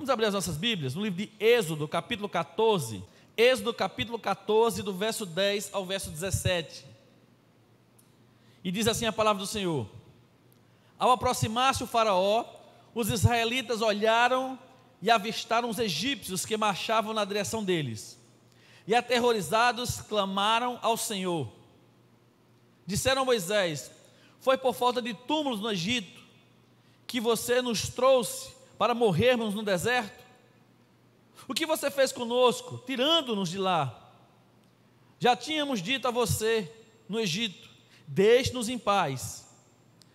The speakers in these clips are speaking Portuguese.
Vamos abrir as nossas Bíblias no livro de Êxodo, capítulo 14. Êxodo, capítulo 14, do verso 10 ao verso 17. E diz assim a palavra do Senhor: Ao aproximar-se o faraó, os israelitas olharam e avistaram os egípcios que marchavam na direção deles. E aterrorizados clamaram ao Senhor. Disseram a Moisés: Foi por falta de túmulos no Egito que você nos trouxe para morrermos no deserto? O que você fez conosco, tirando-nos de lá? Já tínhamos dito a você no Egito: Deixe-nos em paz.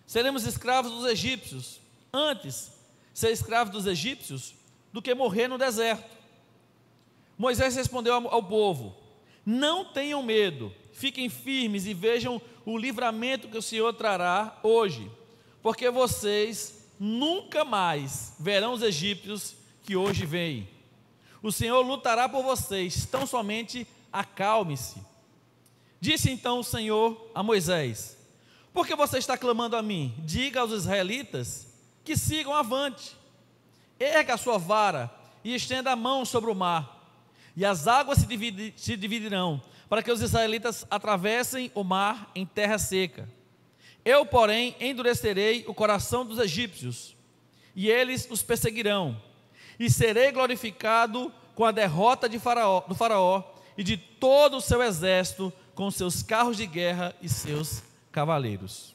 Seremos escravos dos egípcios. Antes, ser escravo dos egípcios do que morrer no deserto. Moisés respondeu ao povo: Não tenham medo, fiquem firmes e vejam o livramento que o Senhor trará hoje, porque vocês nunca mais verão os egípcios que hoje vêm. O Senhor lutará por vocês, tão somente acalme-se. Disse então o Senhor a Moisés: Por que você está clamando a mim? Diga aos israelitas que sigam avante. Erga a sua vara e estenda a mão sobre o mar, e as águas se dividirão, para que os israelitas atravessem o mar em terra seca. Eu, porém, endurecerei o coração dos egípcios, e eles os perseguirão, e serei glorificado com a derrota do faraó e de todo o seu exército, com seus carros de guerra e seus cavaleiros.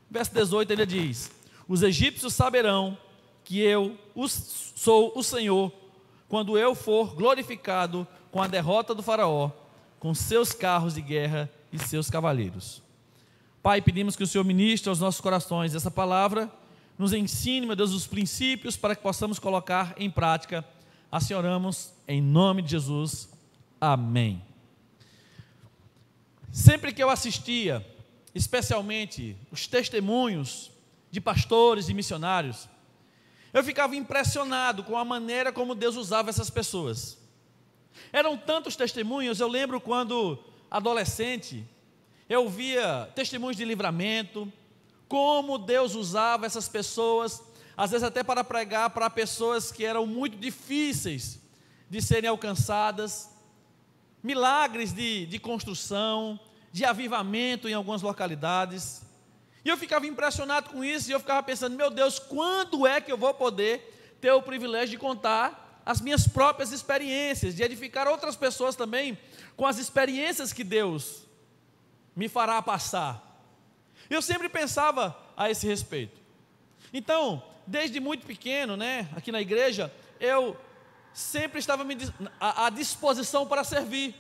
Verso 18 ele diz: Os egípcios saberão que eu sou o Senhor, quando eu for glorificado com a derrota do faraó, com seus carros de guerra e seus cavaleiros. Pai, pedimos que o Senhor ministre aos nossos corações essa palavra, nos ensine, meu Deus, os princípios para que possamos colocar em prática. Assim oramos em nome de Jesus, amém. Sempre que eu assistia, especialmente os testemunhos de pastores e missionários, eu ficava impressionado com a maneira como Deus usava essas pessoas. Eram tantos testemunhos. Eu lembro quando adolescente, eu via testemunhos de livramento, como Deus usava essas pessoas, às vezes até para pregar para pessoas que eram muito difíceis de serem alcançadas, milagres de construção, de avivamento em algumas localidades. E eu ficava impressionado com isso, e eu ficava pensando: meu Deus, quando é que eu vou poder ter o privilégio de contar as minhas próprias experiências, de edificar outras pessoas também com as experiências que Deus me fará passar? Eu sempre pensava a esse respeito. Então, desde muito pequeno, aqui na igreja, eu sempre estava à disposição para servir.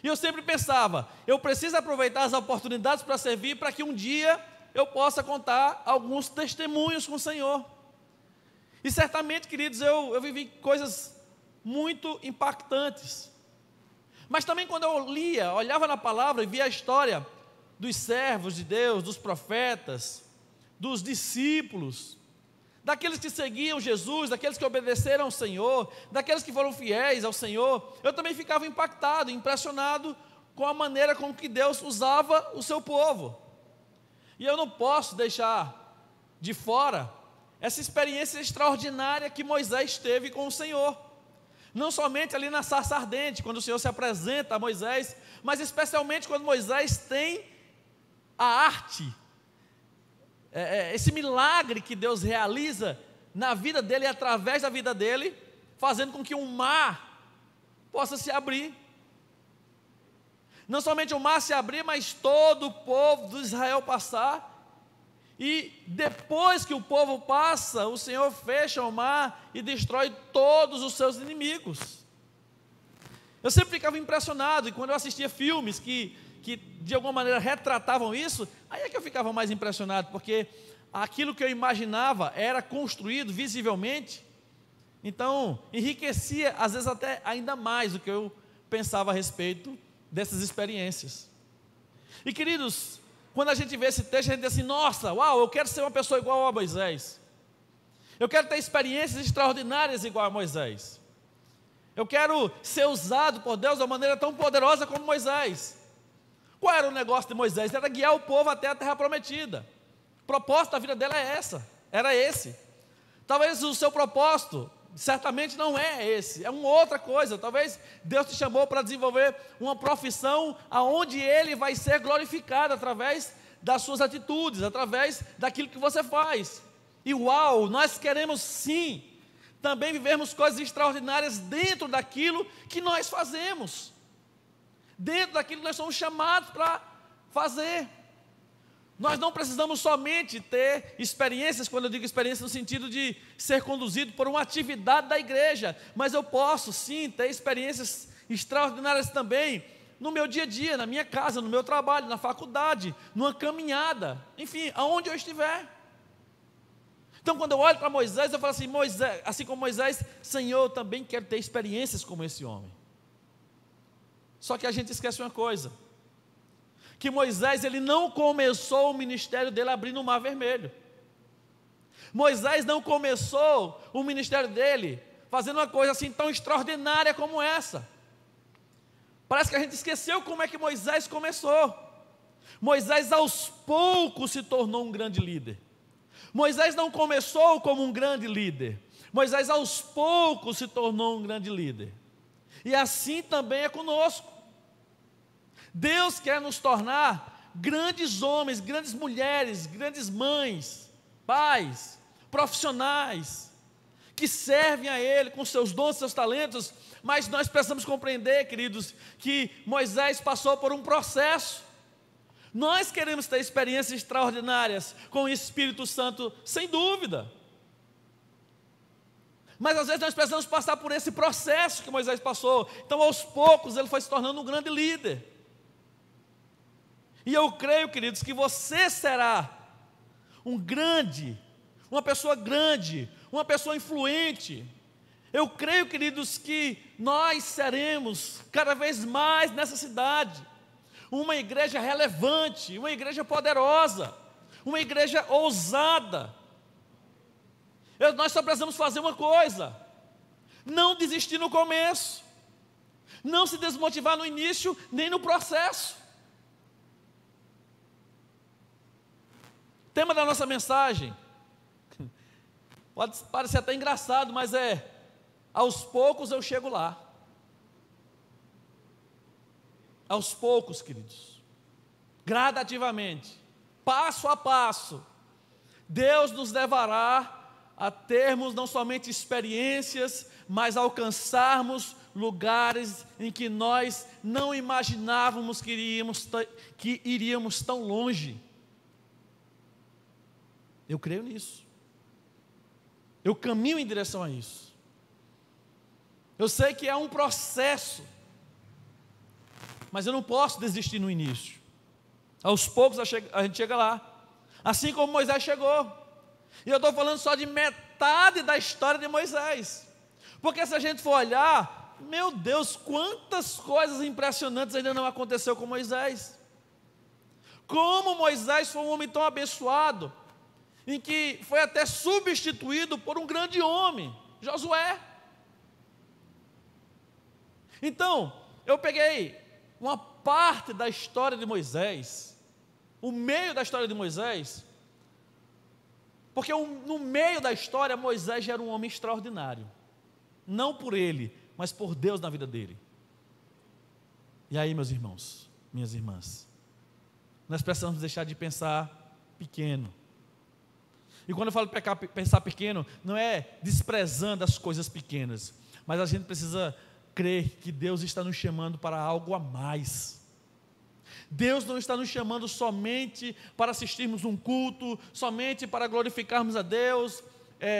E eu sempre pensava: eu preciso aproveitar as oportunidades para servir, para que um dia eu possa contar alguns testemunhos com o Senhor. E certamente, queridos, eu vivi coisas muito impactantes. Mas também quando eu olhava na palavra e via a história dos servos de Deus, dos profetas, dos discípulos, daqueles que seguiam Jesus, daqueles que obedeceram ao Senhor, daqueles que foram fiéis ao Senhor, eu também ficava impactado, impressionado com a maneira com que Deus usava o seu povo. E eu não posso deixar de fora essa experiência extraordinária que Moisés teve com o Senhor. Não somente ali na sarça ardente, quando o Senhor se apresenta a Moisés, mas especialmente quando Moisés tem a arte, esse milagre que Deus realiza na vida dele e através da vida dele, fazendo com que um mar possa se abrir. Não somente o mar se abrir, mas todo o povo de Israel passar. E depois que o povo passa, o Senhor fecha o mar e destrói todos os seus inimigos. Eu sempre ficava impressionado, e quando eu assistia filmes que de alguma maneira retratavam isso, aí é que eu ficava mais impressionado, porque aquilo que eu imaginava era construído visivelmente, então enriquecia às vezes até ainda mais do que eu pensava a respeito dessas experiências. E queridos, quando a gente vê esse texto, a gente diz assim: nossa, uau, eu quero ser uma pessoa igual a Moisés, eu quero ter experiências extraordinárias igual a Moisés, eu quero ser usado por Deus de uma maneira tão poderosa como Moisés. Qual era o negócio de Moisés? Era guiar o povo até a terra prometida. O propósito da vida dela era esse. Talvez o seu propósito certamente não é esse, é uma outra coisa. Talvez Deus te chamou para desenvolver uma profissão aonde Ele vai ser glorificado através das suas atitudes, através daquilo que você faz. E uau, nós queremos sim também vivermos coisas extraordinárias dentro daquilo que nós fazemos, dentro daquilo que nós somos chamados para fazer. Nós não precisamos somente ter experiências, quando eu digo experiência no sentido de ser conduzido por uma atividade da igreja, mas eu posso sim ter experiências extraordinárias também no meu dia a dia, na minha casa, no meu trabalho, na faculdade, numa caminhada, enfim, aonde eu estiver. Então quando eu olho para Moisés, eu falo assim, Moisés, assim como Moisés, Senhor, eu também quero ter experiências como esse homem. Só que a gente esquece uma coisa, que Moisés, ele não começou o ministério dele abrindo o Mar Vermelho. Moisés não começou o ministério dele fazendo uma coisa assim tão extraordinária como essa. Parece que a gente esqueceu como é que Moisés começou. Moisés aos poucos se tornou um grande líder. Moisés não começou como um grande líder. Moisés aos poucos se tornou um grande líder. E assim também é conosco. Deus quer nos tornar grandes homens, grandes mulheres, grandes mães, pais, profissionais, que servem a Ele com seus dons, seus talentos, mas nós precisamos compreender, queridos, que Moisés passou por um processo. Nós queremos ter experiências extraordinárias com o Espírito Santo, sem dúvida, mas às vezes nós precisamos passar por esse processo que Moisés passou. Então aos poucos ele foi se tornando um grande líder. E eu creio, queridos, que você será uma pessoa grande, uma pessoa influente. Eu creio, queridos, que nós seremos cada vez mais nessa cidade uma igreja relevante, uma igreja poderosa, uma igreja ousada. Nós só precisamos fazer uma coisa: não desistir no começo, não se desmotivar no início, nem no processo. Tema da nossa mensagem, pode parecer até engraçado, mas aos poucos eu chego lá. Aos poucos, queridos, gradativamente, passo a passo, Deus nos levará a termos não somente experiências, mas alcançarmos lugares em que nós não imaginávamos que iríamos tão longe. Eu creio nisso. Eu caminho em direção a isso. Eu sei que é um processo, mas eu não posso desistir no início. Aos poucos a gente chega lá, assim como Moisés chegou. E eu estou falando só de metade da história de Moisés, porque se a gente for olhar, meu Deus, quantas coisas impressionantes ainda não aconteceu com Moisés. Como Moisés foi um homem tão abençoado, em que foi até substituído por um grande homem, Josué. Então, eu peguei uma parte da história de Moisés, o meio da história de Moisés, porque no meio da história, Moisés já era um homem extraordinário, não por ele, mas por Deus na vida dele. E aí, meus irmãos, minhas irmãs, nós precisamos deixar de pensar pequeno. E quando eu falo pensar pequeno, não é desprezando as coisas pequenas, mas a gente precisa crer que Deus está nos chamando para algo a mais. Deus não está nos chamando somente para assistirmos um culto, somente para glorificarmos a Deus,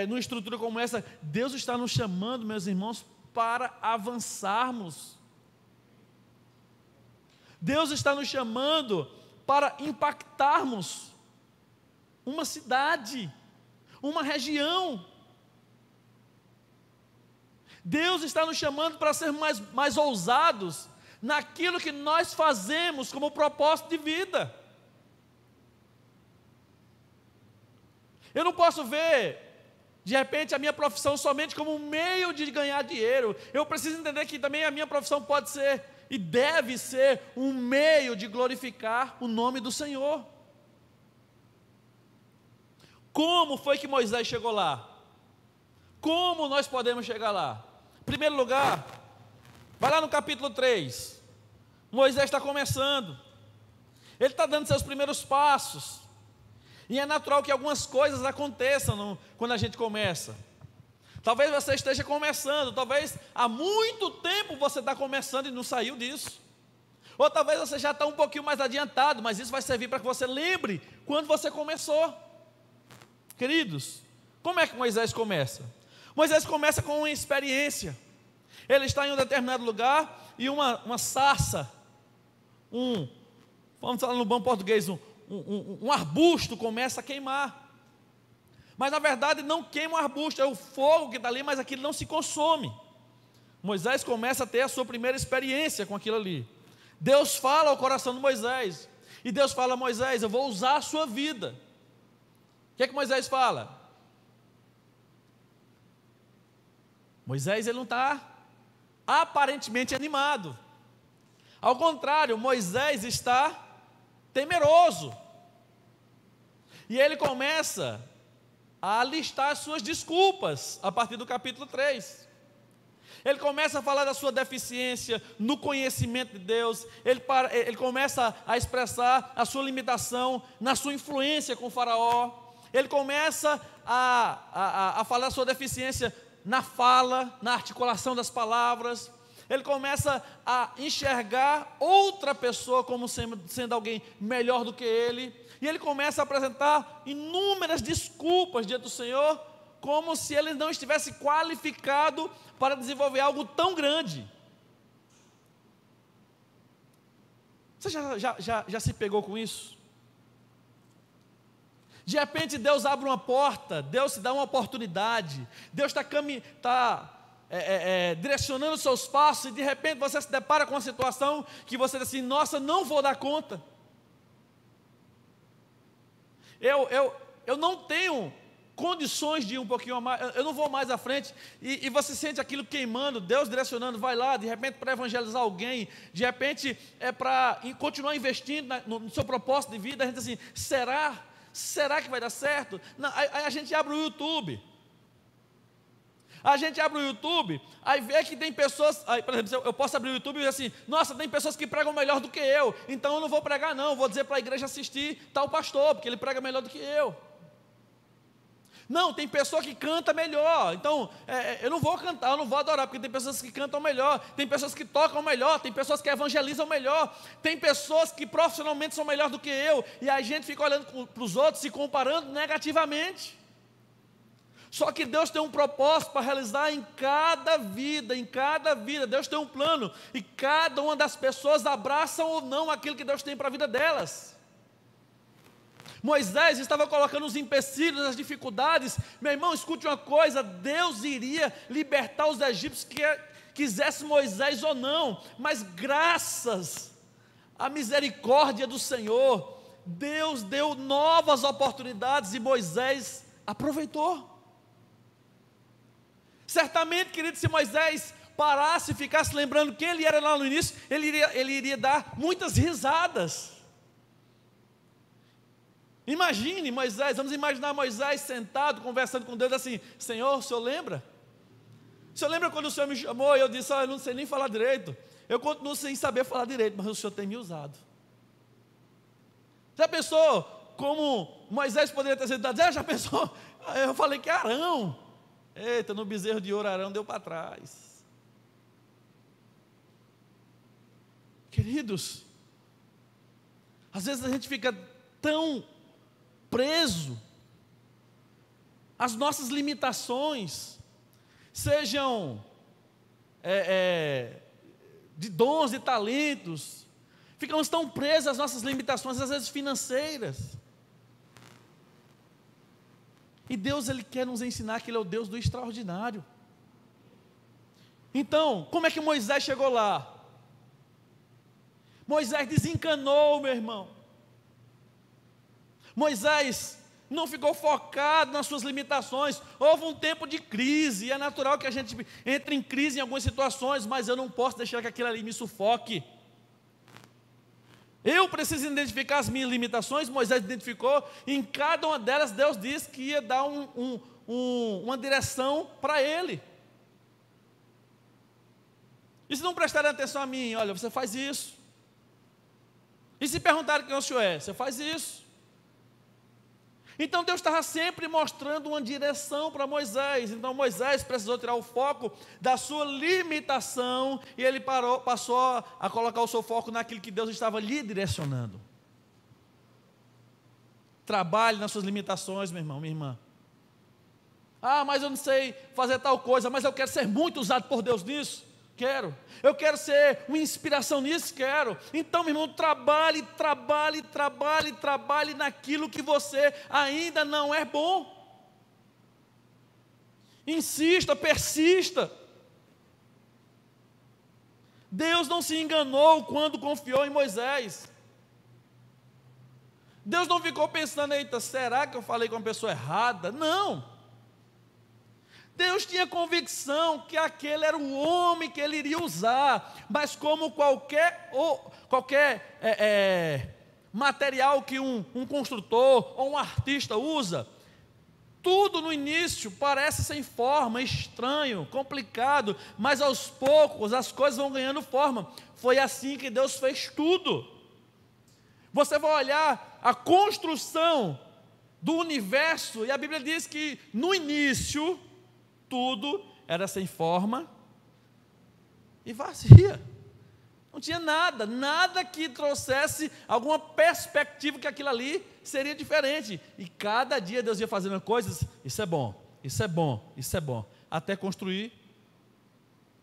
numa estrutura como essa. Deus está nos chamando, meus irmãos, para avançarmos. Deus está nos chamando para impactarmos uma cidade, uma região. Deus está nos chamando para ser mais ousados naquilo que nós fazemos como propósito de vida. Eu não posso ver, de repente, a minha profissão somente como um meio de ganhar dinheiro. Eu preciso entender que também a minha profissão pode ser e deve ser um meio de glorificar o nome do Senhor. Como foi que Moisés chegou lá? Como nós podemos chegar lá? Em primeiro lugar, vai lá no capítulo 3. Moisés está começando. Ele está dando seus primeiros passos. E é natural que algumas coisas aconteçam quando a gente começa. Talvez você esteja começando, talvez há muito tempo você está começando e não saiu disso. Ou talvez você já está um pouquinho mais adiantado, mas isso vai servir para que você lembre quando você começou. Queridos, como é que Moisés começa? Moisés começa com uma experiência. Ele está em um determinado lugar e uma sarça, vamos falar no bom português, um arbusto começa a queimar. Mas na verdade não queima o arbusto, é o fogo que está ali, mas aquilo não se consome. Moisés começa a ter a sua primeira experiência com aquilo ali. Deus fala ao coração de Moisés, e Deus fala a Moisés: eu vou usar a sua vida. O que é que Moisés fala? Moisés, ele não está aparentemente animado. Ao contrário, Moisés está temeroso. E ele começa a listar as suas desculpas, a partir do capítulo 3. Ele começa a falar da sua deficiência no conhecimento de Deus. Ele começa a expressar a sua limitação na sua influência com o faraó. Ele começa a falar da sua deficiência na fala, na articulação das palavras. Ele começa a enxergar outra pessoa como sendo alguém melhor do que ele. E ele começa a apresentar inúmeras desculpas diante do Senhor, como se ele não estivesse qualificado para desenvolver algo tão grande. Você já se pegou com isso? De repente Deus abre uma porta, Deus te dá uma oportunidade, Deus está direcionando os seus passos, e de repente você se depara com uma situação que você diz assim: nossa, não vou dar conta. Eu não tenho condições de ir um pouquinho a mais, eu não vou mais à frente, e você sente aquilo queimando, Deus direcionando, vai lá, de repente para evangelizar alguém, de repente é para continuar investindo no seu propósito de vida. A gente diz assim: será que vai dar certo? Não, aí a gente abre o YouTube. Aí vê que tem pessoas, aí, por exemplo, eu posso abrir o YouTube e dizer assim: nossa, tem pessoas que pregam melhor do que eu, então eu não vou pregar não, vou dizer para a igreja assistir tal pastor, porque ele prega melhor do que eu. Não, tem pessoa que canta melhor, então eu não vou cantar, eu não vou adorar, porque tem pessoas que cantam melhor, tem pessoas que tocam melhor, tem pessoas que evangelizam melhor, tem pessoas que profissionalmente são melhor do que eu, e a gente fica olhando para os outros, se comparando negativamente. Só que Deus tem um propósito para realizar em cada vida, Deus tem um plano, e cada uma das pessoas abraçam ou não aquilo que Deus tem para a vida delas. Moisés estava colocando os empecilhos, as dificuldades. Meu irmão, escute uma coisa: Deus iria libertar os egípcios, quisesse Moisés ou não, mas graças à misericórdia do Senhor, Deus deu novas oportunidades e Moisés aproveitou. Certamente, querido, se Moisés parasse e ficasse lembrando quem ele era lá no início, ele iria dar muitas risadas. Imagine Moisés, vamos imaginar Moisés sentado, conversando com Deus assim: Senhor, o Senhor lembra? O Senhor lembra quando o Senhor me chamou e eu disse: eu não sei nem falar direito, eu continuo sem saber falar direito, mas o Senhor tem me usado. Já pensou como Moisés poderia ter sido? Já pensou? Eu falei que Arão, eita, no bezerro de ouro Arão deu para trás. Queridos, às vezes a gente fica tão preso às nossas limitações, sejam de dons e talentos, ficamos tão presos às nossas limitações, às vezes financeiras. E Deus, Ele quer nos ensinar que Ele é o Deus do extraordinário. Então, como é que Moisés chegou lá? Moisés desencanou, meu irmão. Moisés não ficou focado nas suas limitações. Houve um tempo de crise, e é natural que a gente entre em crise em algumas situações, mas eu não posso deixar que aquilo ali me sufoque. Eu preciso identificar as minhas limitações. Moisés identificou, e em cada uma delas Deus disse que ia dar uma direção para ele. E se não prestarem atenção a mim, olha, você faz isso. E se perguntarem quem o senhor é, você faz isso. Então Deus estava sempre mostrando uma direção para Moisés. Então Moisés precisou tirar o foco da sua limitação e ele passou a colocar o seu foco naquilo que Deus estava lhe direcionando. Trabalhe nas suas limitações, meu irmão, minha irmã. Ah, mas eu não sei fazer tal coisa, mas eu quero ser muito usado por Deus nisso. Quero. Eu quero ser uma inspiração nisso, quero. Então, meu irmão, trabalhe naquilo que você ainda não é bom. Insista, persista. Deus não se enganou quando confiou em Moisés. Deus não ficou pensando, eita, será que eu falei com a pessoa errada? Não. Deus tinha convicção que aquele era o homem que ele iria usar, mas como qualquer material que um construtor ou um artista usa, tudo no início parece sem forma, estranho, complicado, mas aos poucos as coisas vão ganhando forma. Foi assim que Deus fez tudo. Você vai olhar a construção do universo, e a Bíblia diz que no início tudo era sem forma e vazia. Não tinha nada que trouxesse alguma perspectiva que aquilo ali seria diferente. E cada dia Deus ia fazendo coisas, isso é bom, isso é bom, isso é bom. Até construir,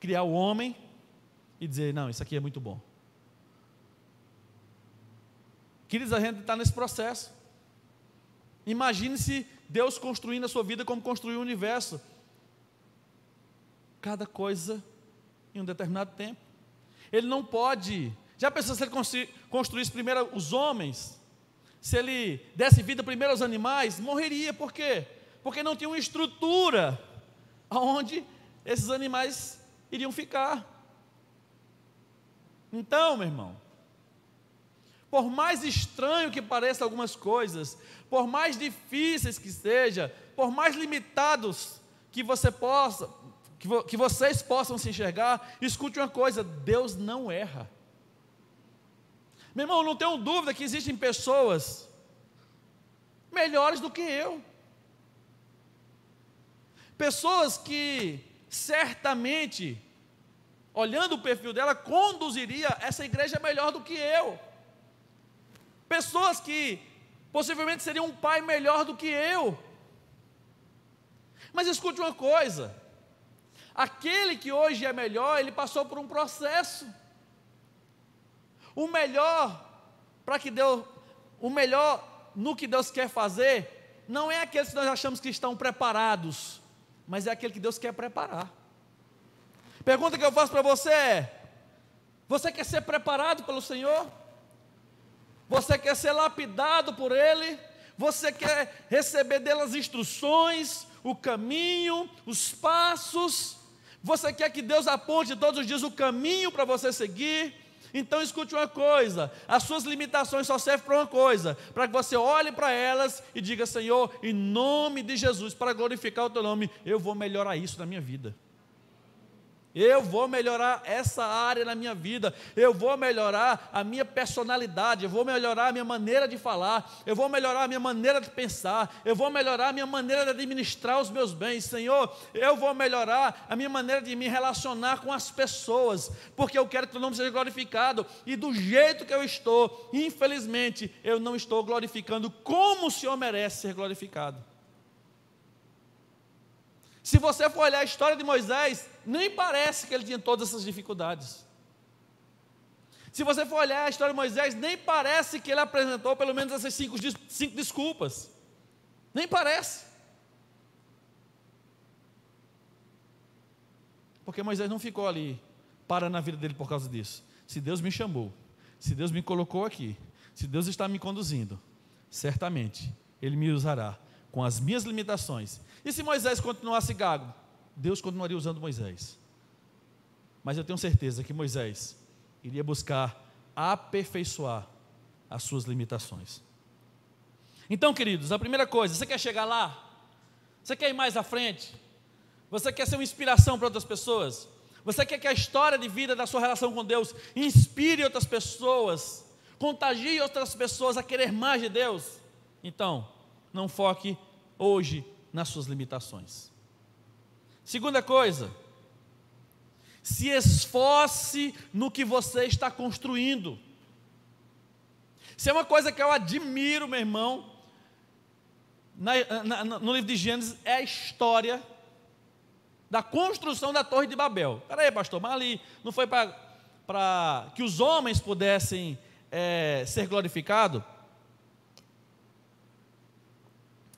criar o homem e dizer, não, isso aqui é muito bom. Queridos, a gente está nesse processo. Imagine-se Deus construindo a sua vida como construiu o universo. Cada coisa em um determinado tempo. Ele não pode. Já pensou se ele construísse primeiro os homens? Se ele desse vida primeiro aos animais? Morreria. Por quê? Porque não tinha uma estrutura onde esses animais iriam ficar. Então, meu irmão, por mais estranho que pareçam algumas coisas, por mais difíceis que seja, por mais limitados que vocês possam se enxergar, escute uma coisa, Deus não erra. Meu irmão, não tenho dúvida que existem pessoas melhores do que eu. Pessoas que certamente, olhando o perfil dela, conduziria essa igreja melhor do que eu. Pessoas que possivelmente seriam um pai melhor do que eu. Mas escute uma coisa, aquele que hoje é melhor, ele passou por um processo. O melhor no que Deus quer fazer, não é aqueles que nós achamos que estão preparados, mas é aquele que Deus quer preparar. Pergunta que eu faço para você é: você quer ser preparado pelo Senhor? Você quer ser lapidado por Ele? Você quer receber dele as instruções, o caminho, os passos? Você quer que Deus aponte todos os dias o caminho para você seguir? Então escute uma coisa, as suas limitações só servem para uma coisa, para que você olhe para elas e diga: Senhor, em nome de Jesus, para glorificar o teu nome, eu vou melhorar isso na minha vida. Eu vou melhorar essa área na minha vida, eu vou melhorar a minha personalidade, eu vou melhorar a minha maneira de falar, eu vou melhorar a minha maneira de pensar, eu vou melhorar a minha maneira de administrar os meus bens. Senhor, eu vou melhorar a minha maneira de me relacionar com as pessoas, porque eu quero que o teu nome seja glorificado, e do jeito que eu estou, infelizmente, eu não estou glorificando como o Senhor merece ser glorificado. Se você for olhar a história de Moisés, nem parece que ele tinha todas essas dificuldades. Se você for olhar a história de Moisés, nem parece que ele apresentou pelo menos essas cinco desculpas. Nem parece. Porque Moisés não ficou ali, parando a vida dele por causa disso. Se Deus me chamou, se Deus me colocou aqui, se Deus está me conduzindo, certamente Ele me usará com as minhas limitações. E se Moisés continuasse gago, Deus continuaria usando Moisés. Mas eu tenho certeza que Moisés iria buscar aperfeiçoar as suas limitações. Então, queridos, a primeira coisa, você quer chegar lá? Você quer ir mais à frente? Você quer ser uma inspiração para outras pessoas? Você quer que a história de vida da sua relação com Deus inspire outras pessoas, contagie outras pessoas a querer mais de Deus? Então, não foque hoje nas suas limitações. Segunda coisa, se esforce no que você está construindo. Isso é uma coisa que eu admiro, meu irmão, no livro de Gênesis, é a história da construção da Torre de Babel. Espera aí, pastor, mas ali não foi para que os homens pudessem ser glorificados?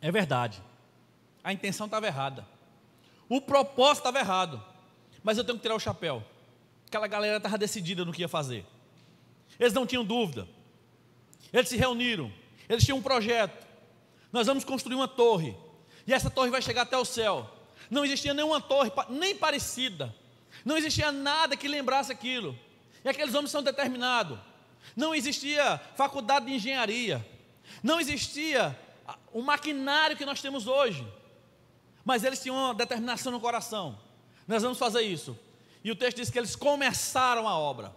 É verdade, a intenção estava errada, o propósito estava errado, mas eu tenho que tirar o chapéu. Aquela galera estava decidida no que ia fazer, eles não tinham dúvida, eles se reuniram, eles tinham um projeto. Nós vamos construir uma torre, e essa torre vai chegar até o céu. Não existia nenhuma torre, nem parecida, não existia nada que lembrasse aquilo, e aqueles homens são determinados. Não existia faculdade de engenharia, não existia o maquinário que nós temos hoje, mas eles tinham uma determinação no coração: nós vamos fazer isso. E o texto diz que eles começaram a obra,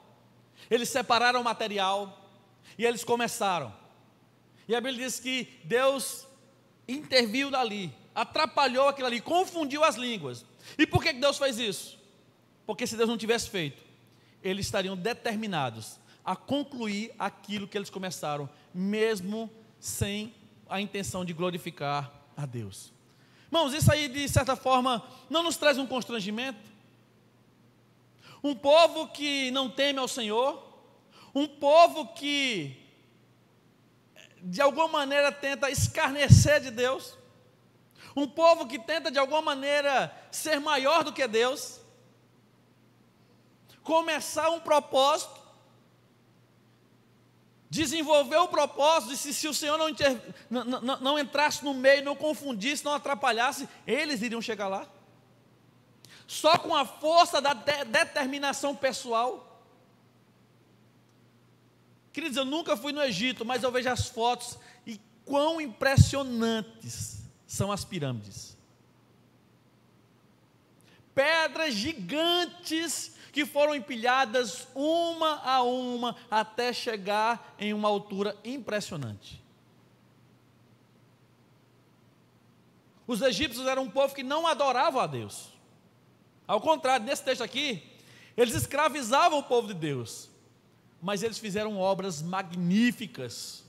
eles separaram o material, e eles começaram. E a Bíblia diz que Deus interviu dali, atrapalhou aquilo ali, confundiu as línguas. E por que Deus fez isso? Porque se Deus não tivesse feito, eles estariam determinados a concluir aquilo que eles começaram, mesmo sem a intenção de glorificar a Deus. Irmãos, isso aí de certa forma não nos traz um constrangimento? Um povo que não teme ao Senhor, um povo que de alguma maneira tenta escarnecer de Deus, um povo que tenta de alguma maneira ser maior do que Deus, começar um propósito, desenvolver o propósito, e se o Senhor não entrasse no meio, não confundisse, não atrapalhasse, eles iriam chegar lá, só com a força da determinação pessoal. Queridos, eu nunca fui no Egito, mas eu vejo as fotos e quão impressionantes são as pirâmides. Pedras gigantes que foram empilhadas uma a uma até chegar em uma altura impressionante. Os egípcios eram um povo que não adorava a Deus. Ao contrário, nesse texto aqui, eles escravizavam o povo de Deus. Mas eles fizeram obras magníficas,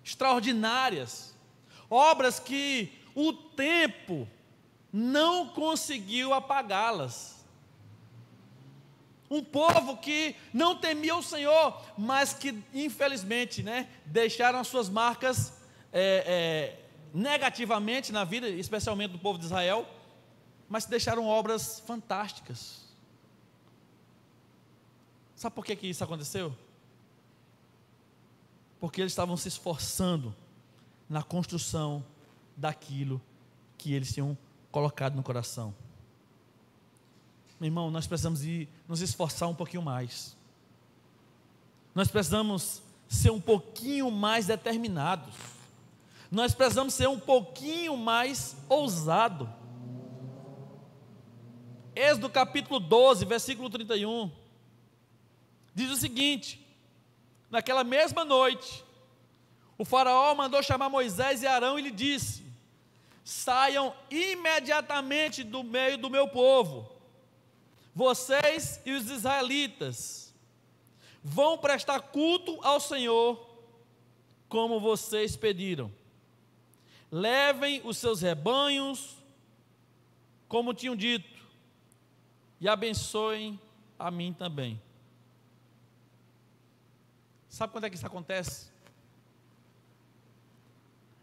extraordinárias, obras que o tempo não conseguiu apagá-las. Um povo que não temia o Senhor, mas que infelizmente, deixaram as suas marcas negativamente na vida, especialmente do povo de Israel, mas deixaram obras fantásticas. Sabe por que isso aconteceu? Porque eles estavam se esforçando na construção daquilo que eles tinham colocado no coração. Meu irmão, nós precisamos nos esforçar um pouquinho mais. Nós precisamos ser um pouquinho mais determinados. Nós precisamos ser um pouquinho mais ousados. Êxodo capítulo 12, versículo 31, diz o seguinte: naquela mesma noite, o faraó mandou chamar Moisés e Arão e lhe disse: saiam imediatamente do meio do meu povo, vocês e os israelitas vão prestar culto ao Senhor, como vocês pediram. Levem os seus rebanhos, como tinham dito, e abençoem a mim também. Sabe quando é que isso acontece?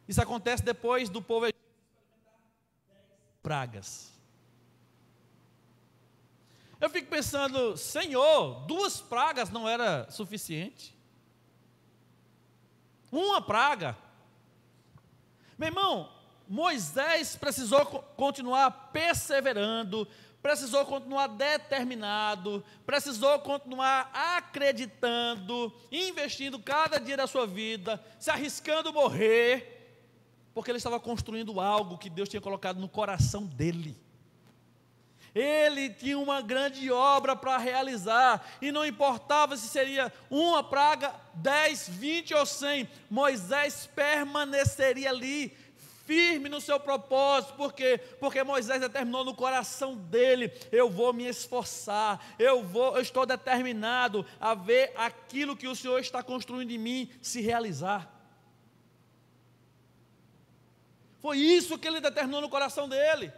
Isso acontece depois do povo pragas. Eu fico pensando, Senhor, 2 pragas não era suficiente? Uma praga? Meu irmão, Moisés precisou continuar perseverando, precisou continuar determinado, precisou continuar acreditando, investindo cada dia da sua vida, se arriscando morrer, Porque ele estava construindo algo que Deus tinha colocado no coração dele. Ele tinha uma grande obra para realizar, e não importava se seria uma praga, 10, 20 ou 100, Moisés permaneceria ali, firme no seu propósito. Por quê? Porque Moisés determinou no coração dele: eu vou me esforçar, eu estou determinado a ver aquilo que o Senhor está construindo em mim se realizar. Foi isso que ele determinou no coração dele.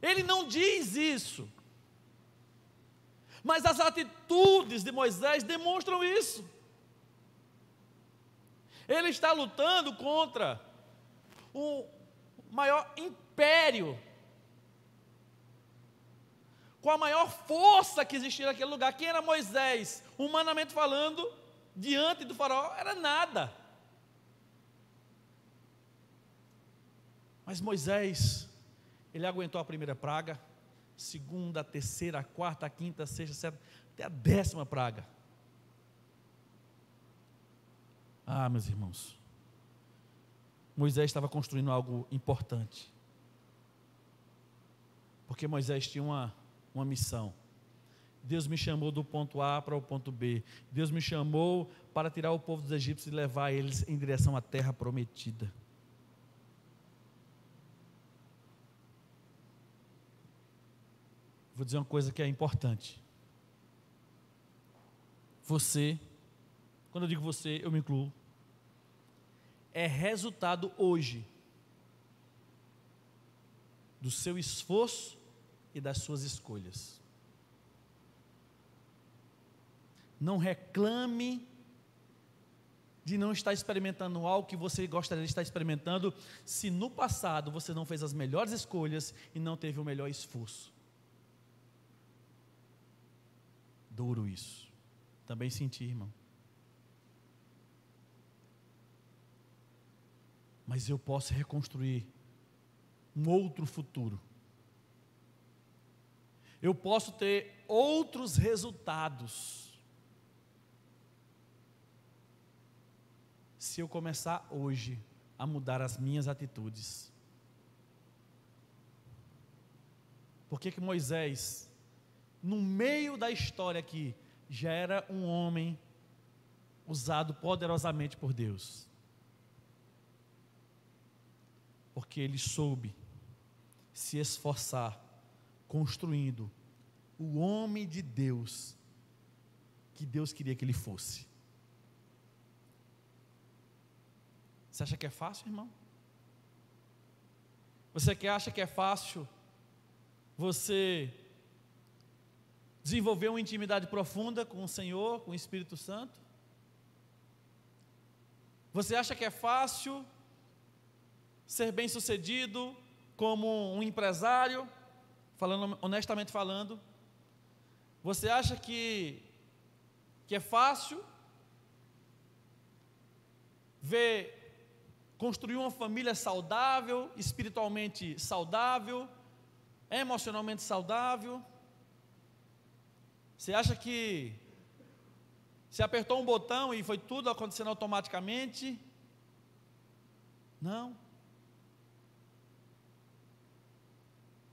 Ele não diz isso, mas as atitudes de Moisés demonstram isso. Ele está lutando contra o maior império, com a maior força que existia naquele lugar. Quem era Moisés? Humanamente falando, diante do faraó, era nada. Mas Moisés, ele aguentou a primeira praga, segunda, a terceira, a quarta, a quinta, a sexta, a sétima, até a 10ª praga. Ah, meus irmãos, Moisés estava construindo algo importante, porque Moisés tinha uma missão. Deus me chamou do ponto A para o ponto B. Deus me chamou para tirar o povo dos egípcios e levar eles em direção à terra prometida. Vou dizer uma coisa que é importante. Você, quando eu digo você, eu me incluo, é resultado hoje do seu esforço e das suas escolhas. Não reclame de não estar experimentando algo que você gostaria de estar experimentando, se no passado você não fez as melhores escolhas e não teve o melhor esforço. Duro isso. Também senti, irmão. Mas eu posso reconstruir um outro futuro. Eu posso ter outros resultados se eu começar hoje a mudar as minhas atitudes. Por que Moisés, no meio da história aqui, já era um homem usado poderosamente por Deus? Porque ele soube se esforçar, construindo o homem de Deus que Deus queria que ele fosse. Você acha que é fácil, irmão? Você que acha que é fácil você desenvolver uma intimidade profunda com o Senhor, com o Espírito Santo? Você acha que é fácil ser bem-sucedido como um empresário, honestamente falando? Você acha que é fácil construir uma família saudável, espiritualmente saudável, emocionalmente saudável? Você acha que se apertou um botão e foi tudo acontecendo automaticamente? Não.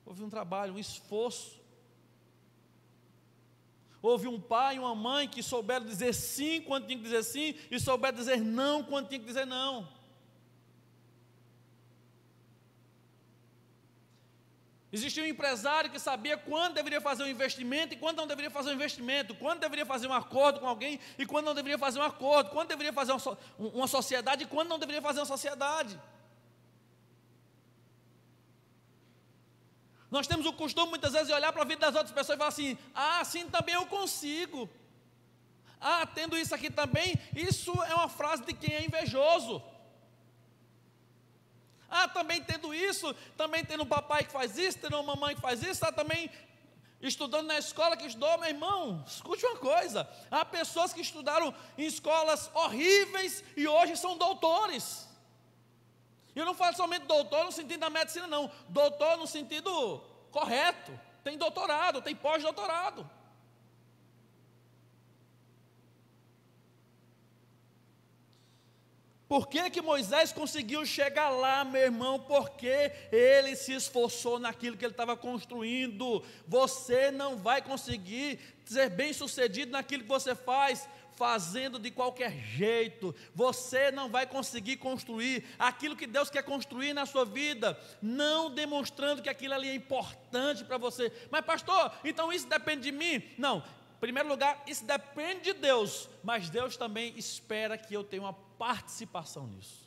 Houve um trabalho, um esforço. Houve um pai e uma mãe que souberam dizer sim quando tinha que dizer sim, e souberam dizer não quando tinha que dizer não. Existia um empresário que sabia quando deveria fazer um investimento e quando não deveria fazer um investimento, quando deveria fazer um acordo com alguém e quando não deveria fazer um acordo, quando deveria fazer uma sociedade e quando não deveria fazer uma sociedade. Nós temos o costume muitas vezes de olhar para a vida das outras pessoas e falar assim: ah, assim também eu consigo. Ah, tendo isso aqui também, isso é uma frase de quem é invejoso. Ah, também tendo isso, também tendo um papai que faz isso, tendo uma mamãe que faz isso, está também estudando na escola que estudou. Meu irmão, escute uma coisa: há pessoas que estudaram em escolas horríveis e hoje são doutores. E eu não falo somente doutor no sentido da medicina, não. Doutor no sentido correto. Tem doutorado, tem pós-doutorado. Por que que Moisés conseguiu chegar lá, meu irmão? Porque ele se esforçou naquilo que ele estava construindo. Você não vai conseguir ser bem sucedido naquilo que você faz fazendo de qualquer jeito. Você não vai conseguir construir aquilo que Deus quer construir na sua vida, não demonstrando que aquilo ali é importante para você. Mas pastor, então isso depende de mim? Não, em primeiro lugar, isso depende de Deus, mas Deus também espera que eu tenha uma participação nisso.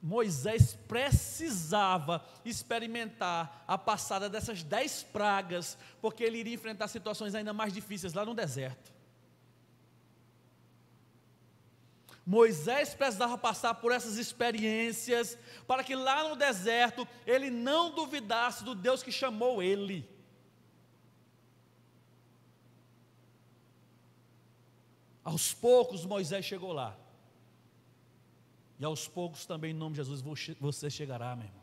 Moisés precisava experimentar a passada dessas 10 pragas, porque ele iria enfrentar situações ainda mais difíceis lá no deserto. Moisés precisava passar por essas experiências, para que lá no deserto, ele não duvidasse do Deus que chamou ele. Aos poucos Moisés chegou lá. E aos poucos também, em nome de Jesus, você chegará, meu irmão.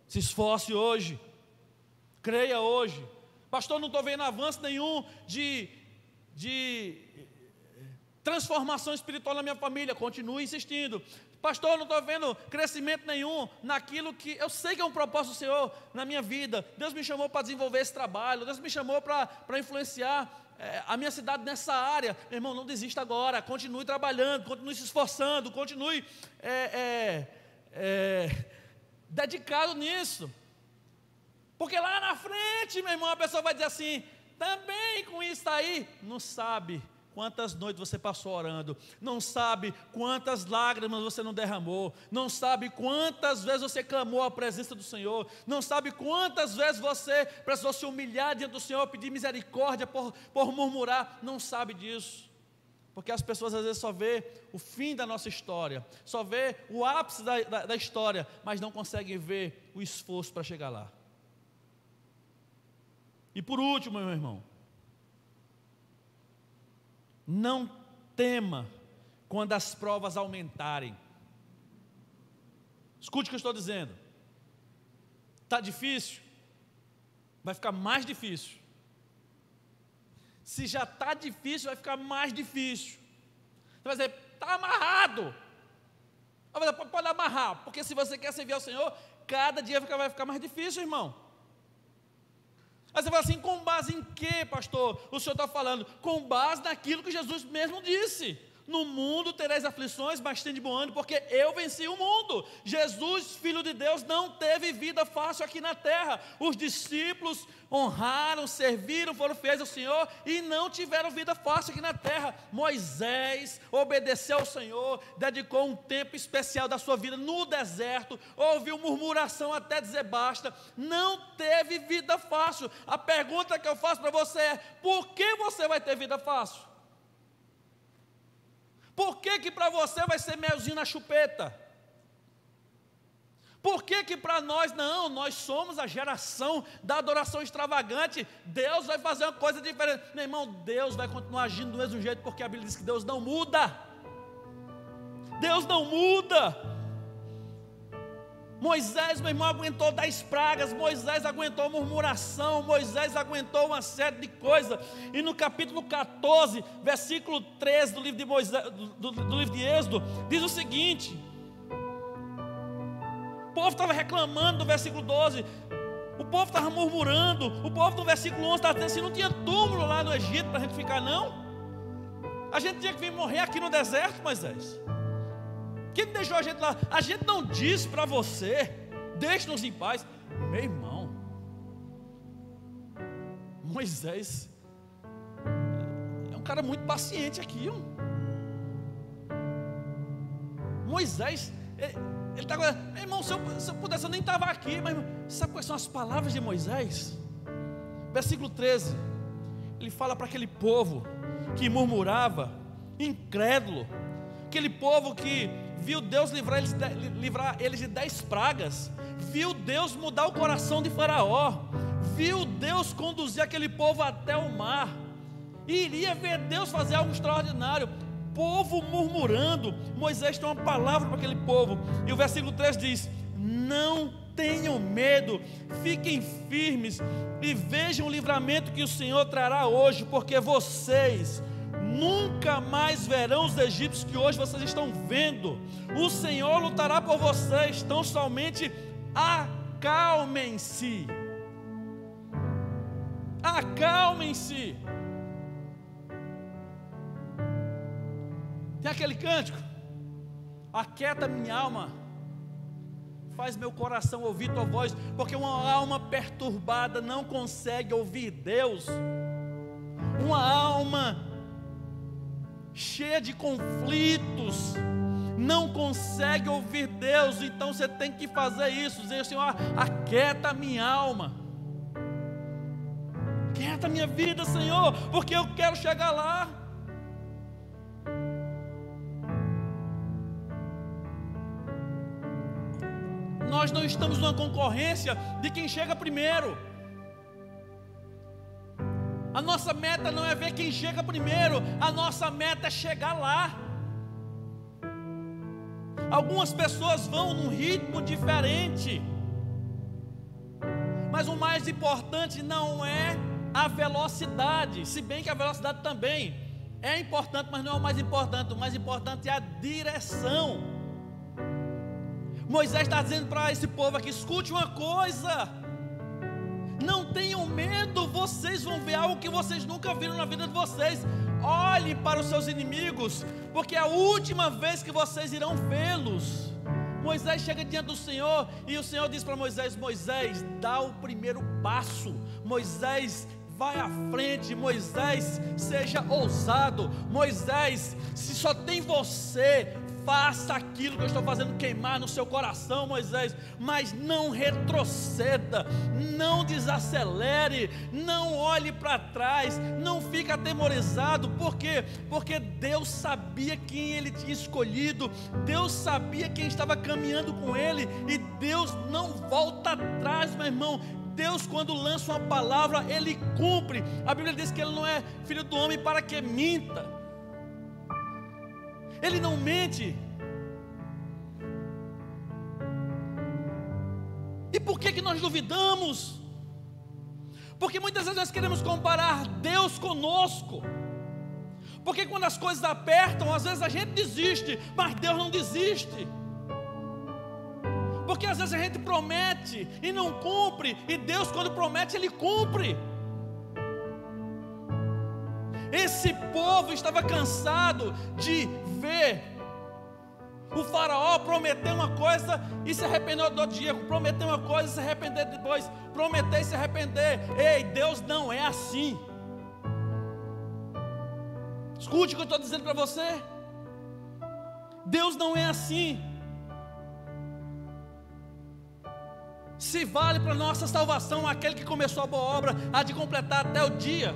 Se esforce hoje. Creia hoje. Pastor, não estou vendo avanço nenhum de transformação espiritual na minha família. Continue insistindo. Pastor, não estou vendo crescimento nenhum naquilo que eu sei que é um propósito do Senhor na minha vida. Deus me chamou para desenvolver esse trabalho. Deus me chamou para influenciar a minha cidade nessa área. Meu irmão, não desista agora, continue trabalhando, continue se esforçando, continue dedicado nisso, porque lá na frente, meu irmão, a pessoa vai dizer assim, também com isso aí, não sabe quantas noites você passou orando, não sabe quantas lágrimas você não derramou, não sabe quantas vezes você clamou a presença do Senhor, não sabe quantas vezes você precisou se humilhar diante do Senhor, pedir misericórdia por murmurar, não sabe disso, porque as pessoas às vezes só vê o fim da nossa história, só vê o ápice da história, mas não conseguem ver o esforço para chegar lá. E por último, meu irmão, não tema quando as provas aumentarem. Escute o que eu estou dizendo. Está difícil? Vai ficar mais difícil. Se já está difícil, vai ficar mais difícil. Você vai dizer, está amarrado. Pode amarrar, porque se você quer servir ao Senhor, cada dia vai ficar mais difícil, irmão. Aí você fala assim, com base em que, pastor, o senhor está falando? Com base naquilo que Jesus mesmo disse. No mundo tereis aflições, mas tende bom ânimo, porque eu venci o mundo. Jesus, Filho de Deus, não teve vida fácil aqui na terra. Os discípulos honraram, serviram, foram fiéis ao Senhor e não tiveram vida fácil aqui na terra. Moisés obedeceu ao Senhor, dedicou um tempo especial da sua vida no deserto, ouviu murmuração até dizer basta, não teve vida fácil. A pergunta que eu faço para você é, por que você vai ter vida fácil? Por que para você vai ser melzinho na chupeta? Por que para nós não? Nós somos a geração da adoração extravagante. Deus vai fazer uma coisa diferente. Meu irmão, Deus vai continuar agindo do mesmo jeito, porque a Bíblia diz que Deus não muda. Deus não muda. Moisés, meu irmão, aguentou 10 pragas, Moisés aguentou murmuração, Moisés aguentou uma série de coisas, e no capítulo 14, versículo 13 do livro de Moisés, do livro de Êxodo, diz o seguinte: o povo estava reclamando no versículo 12, o povo estava murmurando, o povo no versículo 11 estava dizendo assim, não tinha túmulo lá no Egito para a gente ficar não? A gente tinha que vir morrer aqui no deserto, Moisés. Quem deixou a gente lá? A gente não disse para você, deixe-nos em paz. Meu irmão, Moisés é um cara muito paciente aqui. Moisés, ele está agora, meu irmão, se eu pudesse, eu nem estava aqui, mas sabe quais são as palavras de Moisés? Versículo 13, ele fala para aquele povo que murmurava, incrédulo, aquele povo que viu Deus livrar eles de 10 pragas, viu Deus mudar o coração de Faraó, viu Deus conduzir aquele povo até o mar, e iria ver Deus fazer algo extraordinário. Povo murmurando, Moisés tem uma palavra para aquele povo, e o versículo 3 diz: não tenham medo, fiquem firmes e vejam o livramento que o Senhor trará hoje, porque vocês nunca mais verão os egípcios que hoje vocês estão vendo. O Senhor lutará por vocês, então somente acalmem-se. Acalmem-se. Tem aquele cântico: aquieta minha alma, faz meu coração ouvir tua voz, porque uma alma perturbada não consegue ouvir Deus. Uma alma cheia de conflitos não consegue ouvir Deus. Então você tem que fazer isso, dizer: Senhor, aquieta a minha alma, aquieta a minha vida, Senhor, porque eu quero chegar lá. Nós não estamos numa concorrência de quem chega primeiro. A nossa meta não é ver quem chega primeiro, a nossa meta é chegar lá. Algumas pessoas vão num ritmo diferente, mas o mais importante não é a velocidade, se bem que a velocidade também é importante, mas não é o mais importante é a direção. Moisés está dizendo para esse povo aqui: escute uma coisa, não tenham medo, vocês vão ver algo que vocês nunca viram na vida de vocês. Olhem para os seus inimigos, porque é a última vez que vocês irão vê-los. Moisés chega diante do Senhor e o Senhor diz para Moisés: Moisés, dá o primeiro passo. Moisés, vai à frente. Moisés, seja ousado. Moisés, se só tem você, faça aquilo que eu estou fazendo queimar no seu coração, Moisés, mas não retroceda, não desacelere, não olhe para trás, não fique atemorizado. Por quê? Porque Deus sabia quem Ele tinha escolhido, Deus sabia quem estava caminhando com Ele, e Deus não volta atrás, meu irmão. Deus, quando lança uma palavra, Ele cumpre. A Bíblia diz que Ele não é filho do homem para que minta. Ele não mente. E por que nós duvidamos? Porque muitas vezes nós queremos comparar Deus conosco. Porque quando as coisas apertam, às vezes a gente desiste, mas Deus não desiste. Porque às vezes a gente promete e não cumpre, e Deus, quando promete, Ele cumpre. Esse povo estava cansado de ver o faraó prometer uma coisa e se arrepender do outro dia, prometer uma coisa e se arrepender depois, prometer e se arrepender. Ei, Deus não é assim. Escute o que eu estou dizendo para você. Deus não é assim. Se vale para nossa salvação aquele que começou a boa obra, há de completar até o dia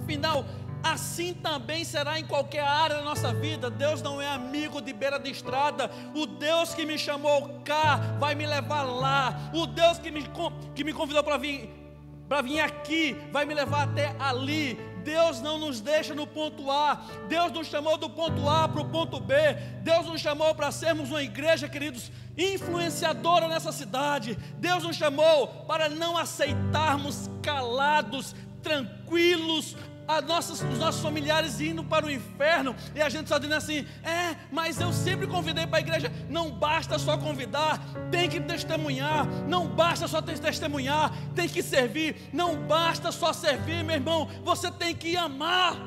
final. Assim também será em qualquer área da nossa vida. Deus não é amigo de beira de estrada. O Deus que me chamou cá vai me levar lá. O Deus que me convidou para vir aqui vai me levar até ali. Deus não nos deixa no ponto A. Deus nos chamou do ponto A para o ponto B. Deus nos chamou para sermos uma igreja, queridos, influenciadora nessa cidade. Deus nos chamou para não aceitarmos calados, tranquilos, os nossos familiares indo para o inferno, e a gente só dizendo assim: mas eu sempre convidei para a igreja. Não basta só convidar, tem que testemunhar. Não basta só testemunhar, tem que servir. Não basta só servir, meu irmão, você tem que amar.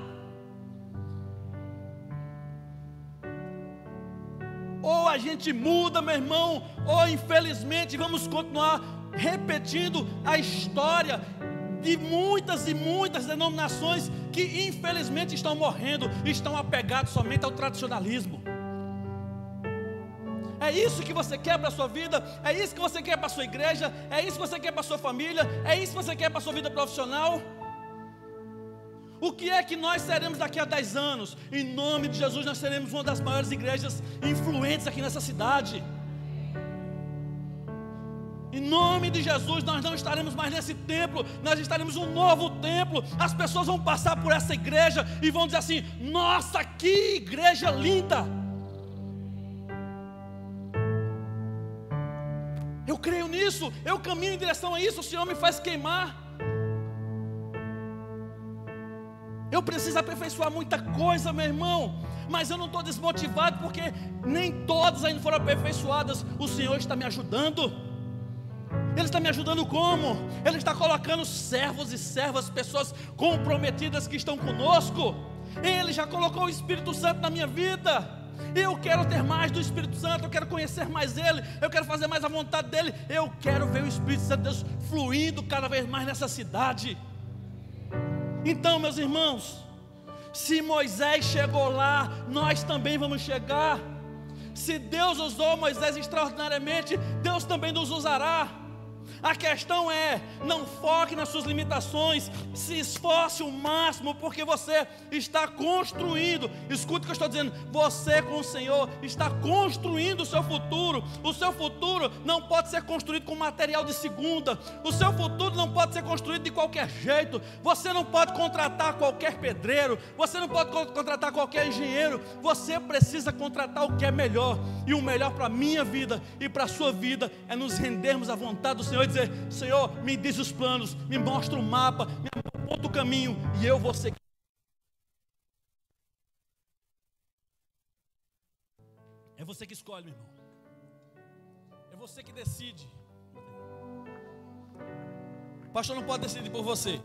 Ou a gente muda, meu irmão, ou infelizmente vamos continuar repetindo a história de muitas e muitas denominações que infelizmente estão morrendo, estão apegados somente ao tradicionalismo. É isso que você quer para a sua vida? É isso que você quer para a sua igreja? É isso que você quer para a sua família? É isso que você quer para a sua vida profissional? O que é que nós seremos daqui a 10 anos? Em nome de Jesus, nós seremos uma das maiores igrejas influentes aqui nessa cidade. Em nome de Jesus, nós não estaremos mais nesse templo, nós estaremos em um novo templo. As pessoas vão passar por essa igreja e vão dizer assim: nossa, que igreja linda! Eu creio isso, eu caminho em direção a isso, o Senhor me faz queimar. Eu preciso aperfeiçoar muita coisa, meu irmão, mas eu não estou desmotivado, porque nem todas ainda foram aperfeiçoadas. O Senhor está me ajudando. Ele está me ajudando como? Ele está colocando servos e servas, pessoas comprometidas que estão conosco. Ele já colocou o Espírito Santo na minha vida. Eu quero ter mais do Espírito Santo, eu quero conhecer mais Ele, eu quero fazer mais a vontade dEle. Eu quero ver o Espírito Santo de Deus fluindo cada vez mais nessa cidade. Então, meus irmãos, se Moisés chegou lá, nós também vamos chegar. Se Deus usou Moisés extraordinariamente, Deus também nos usará. A questão é, não foque nas suas limitações, se esforce o máximo, porque você está construindo. Escute o que eu estou dizendo, você com o Senhor está construindo o seu futuro. O seu futuro não pode ser construído com material de segunda. O seu futuro não pode ser construído de qualquer jeito. Você não pode contratar qualquer pedreiro, você não pode contratar qualquer engenheiro. Você precisa contratar o que é melhor. E o melhor para a minha vida e para a sua vida é nos rendermos à vontade do Senhor e dizer: Senhor, me diz os planos, me mostra o mapa, me aponta o caminho, e eu vou seguir. É você que escolhe, meu irmão. É você que decide. O pastor não pode decidir por você.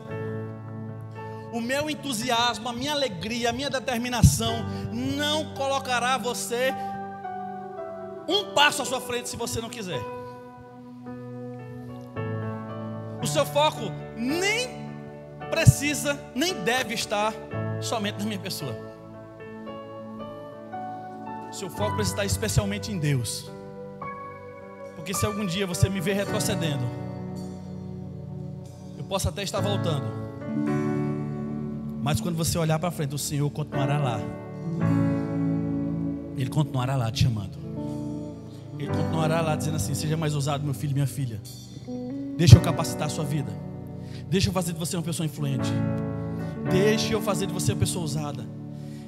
O meu entusiasmo, a minha alegria, a minha determinação não colocará você um passo à sua frente se você não quiser. O seu foco nem precisa, nem deve estar somente na minha pessoa. O seu foco precisa estar especialmente em Deus. Porque se algum dia você me ver retrocedendo, eu posso até estar voltando, mas quando você olhar para frente, o Senhor continuará lá. Ele continuará lá te chamando. Ele continuará lá dizendo assim: seja mais ousado, meu filho e minha filha. Deixa eu capacitar a sua vida. Deixa eu fazer de você uma pessoa influente. Deixa eu fazer de você uma pessoa ousada.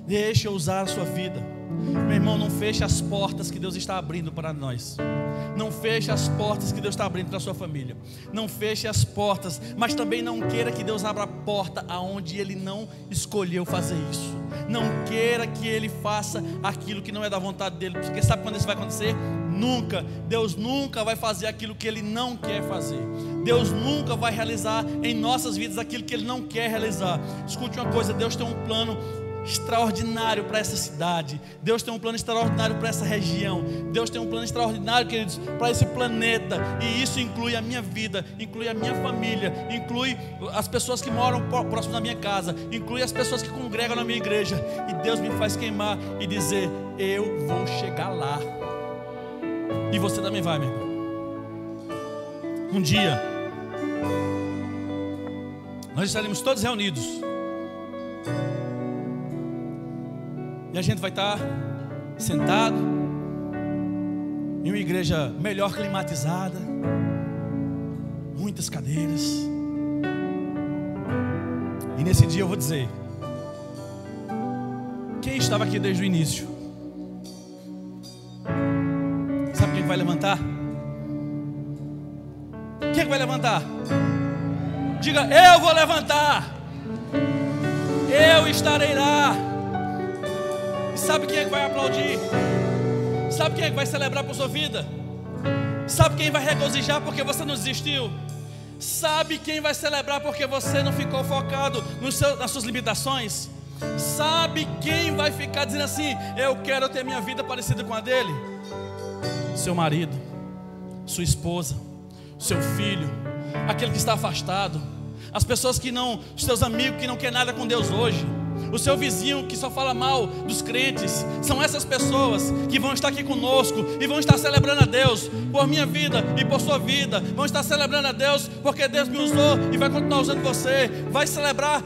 Deixa eu usar a sua vida. Meu irmão, não feche as portas que Deus está abrindo para nós. Não feche as portas que Deus está abrindo para a sua família. Não feche as portas, mas também não queira que Deus abra a porta aonde Ele não escolheu fazer isso. Não queira que Ele faça aquilo que não é da vontade dEle. Porque sabe quando isso vai acontecer? Nunca. Deus nunca vai fazer aquilo que Ele não quer fazer. Deus nunca vai realizar em nossas vidas aquilo que Ele não quer realizar. Escute uma coisa, Deus tem um plano extraordinário para essa cidade. Deus tem um plano extraordinário para essa região. Deus tem um plano extraordinário, queridos, para esse planeta. E isso inclui a minha vida, inclui a minha família, inclui as pessoas que moram próximo da minha casa, inclui as pessoas que congregam na minha igreja. E Deus me faz queimar e dizer: eu vou chegar lá. E você também vai, meu irmão. Um dia nós estaremos todos reunidos e a gente vai estar sentado em uma igreja melhor climatizada, muitas cadeiras. E nesse dia eu vou dizer: quem estava aqui desde o início? Sabe quem vai levantar? Quem vai levantar? Diga: eu vou levantar. Eu estarei lá. E sabe quem é que vai aplaudir? Sabe quem é que vai celebrar por sua vida? Sabe quem vai regozijar porque você não desistiu? Sabe quem vai celebrar porque você não ficou focado nas suas limitações? Sabe quem vai ficar dizendo assim: eu quero ter minha vida parecida com a dele? Seu marido, sua esposa, seu filho, aquele que está afastado, as pessoas que não, os seus amigos que não querem nada com Deus hoje, o seu vizinho que só fala mal dos crentes. São essas pessoas que vão estar aqui conosco e vão estar celebrando a Deus por minha vida e por sua vida. Vão estar celebrando a Deus porque Deus me usou e vai continuar usando você. Vai celebrar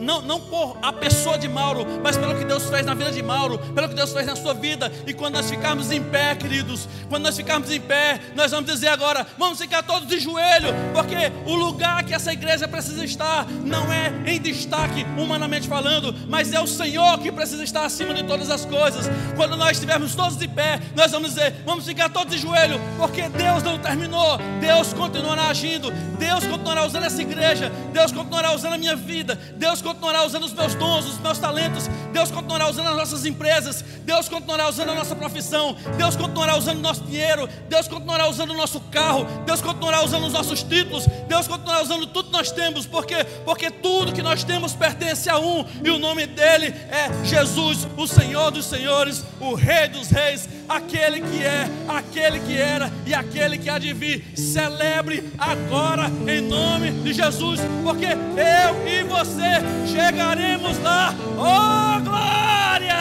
não por a pessoa de Mauro, mas pelo que Deus fez na vida de Mauro, pelo que Deus fez na sua vida. E quando nós ficarmos em pé, queridos, quando nós ficarmos em pé, nós vamos dizer agora: vamos ficar todos de joelho, porque o lugar que essa igreja precisa estar não é em destaque humanamente falando, comando, mas é o Senhor que precisa estar acima de todas as coisas. Quando nós estivermos todos de pé, nós vamos dizer, vamos ficar todos de joelho, porque Deus não terminou, Deus continuará agindo, Deus continuará usando essa igreja, Deus continuará usando a minha vida, Deus continuará usando os meus dons, os meus talentos, Deus continuará usando as nossas empresas, Deus continuará usando a nossa profissão, Deus continuará usando o nosso dinheiro, Deus continuará usando o nosso carro, Deus continuará usando os nossos títulos, Deus continuará usando tudo que nós temos, porque tudo que nós temos pertence a um, e o nome dele é Jesus, o Senhor dos senhores, o Rei dos reis, aquele que é, aquele que era e aquele que há de vir. Celebre agora em nome de Jesus, porque eu e você chegaremos lá. Oh glória!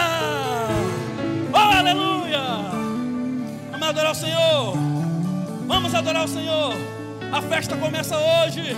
Oh aleluia! Vamos adorar o Senhor, vamos adorar o Senhor. A festa começa hoje.